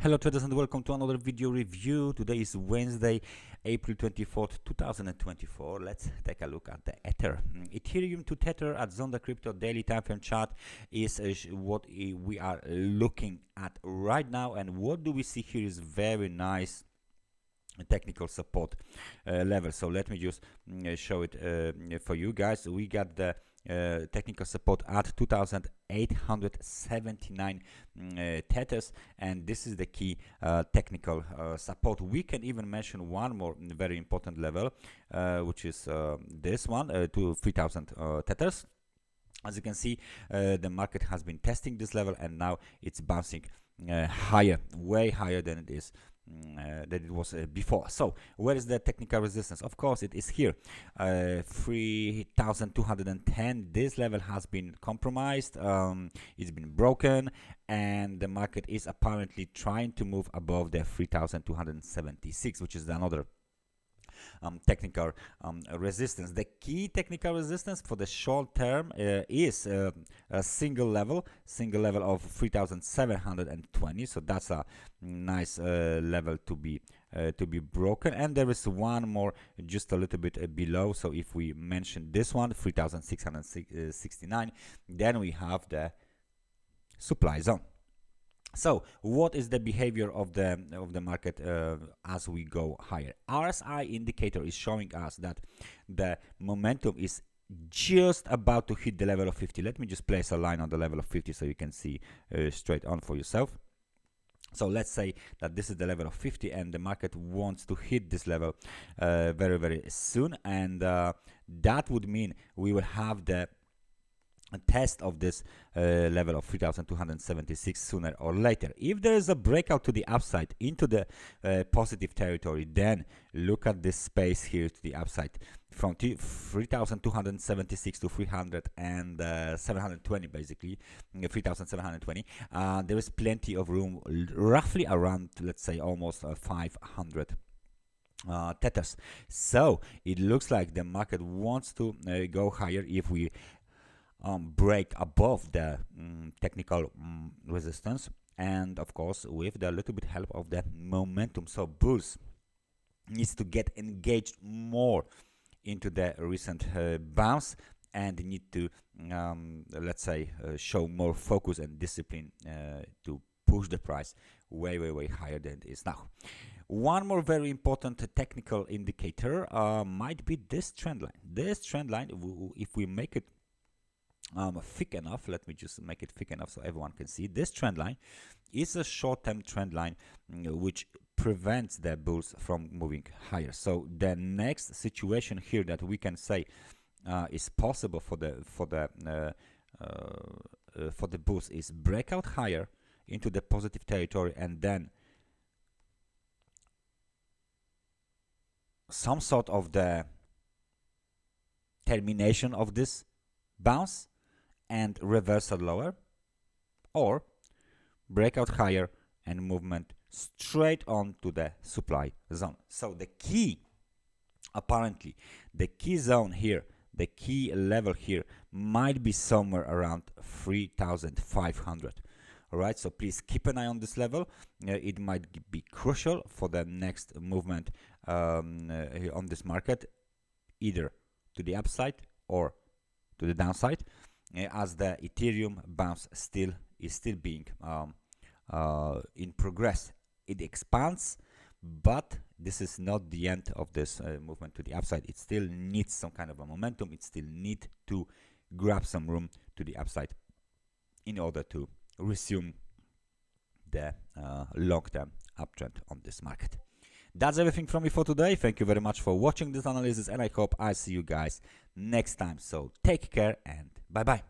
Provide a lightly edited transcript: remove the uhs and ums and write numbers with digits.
Hello traders and welcome to another video review. Today is Wednesday, April 24th, 2024. Let's take a look at the Ether. Ethereum to Tether at Zondacrypto daily time frame chart is what we are looking at right now, and what do we see here is very nice technical support level. So let me just show it for you guys. We got the technical support at 2879 tethers, and this is the key technical support. We can even mention one more very important level, which is this one, to 3000 tethers. As you can see, the market has been testing this level, and now it's bouncing higher, way higher than it is that it was before. So where is the technical resistance? Of course it is here, 3210. This level has been compromised, it's been broken, and the market is apparently trying to move above the 3276, which is another technical resistance. The key technical resistance for the short term is a single level of 3720. So that's a nice level to be broken, and there is one more just a little bit below. So if we mention this one, 3669, then we have the supply zone. So what is the behavior of the market as we go higher? RSI indicator is showing us that the momentum is just about to hit the level of 50. Let me just place a line on the level of 50 so you can see straight on for yourself. So let's say that this is the level of 50, and the market wants to hit this level very soon, and that would mean we will have the test of this level of 3276 sooner or later. If there is a breakout to the upside into the positive territory, then look at this space here to the upside from 3276 to 720, basically 3720. There is plenty of room, roughly around, let's say, almost 500 tethers. So it looks like the market wants to go higher if we break above the technical resistance, and of course with the little bit help of the momentum. So bulls needs to get engaged more into the recent bounce, and need to let's say show more focus and discipline to push the price way higher than it is now. One more very important technical indicator might be this trend line. This trend line, if we make it thick enough, let me just make it thick enough so everyone can see. This trend line is a short-term trend line which prevents the bulls from moving higher. So the next situation here that we can say is possible for the bulls is breakout higher into the positive territory, and then some sort of the termination of this bounce and reversal lower, or breakout higher and movement straight on to the supply zone. So the key, apparently the key zone here, the key level here might be somewhere around 3500. All right, so please keep an eye on this level. It might be crucial for the next movement on this market, either to the upside or to the downside, as the Ethereum bounce is still being in progress. It expands, but this is not the end of this movement to the upside. It still needs some kind of a momentum. It still needs to grab some room to the upside in order to resume the long-term uptrend on this market. That's everything from me for today. Thank you very much for watching this analysis, and I hope I see you guys next time. So take care and bye bye.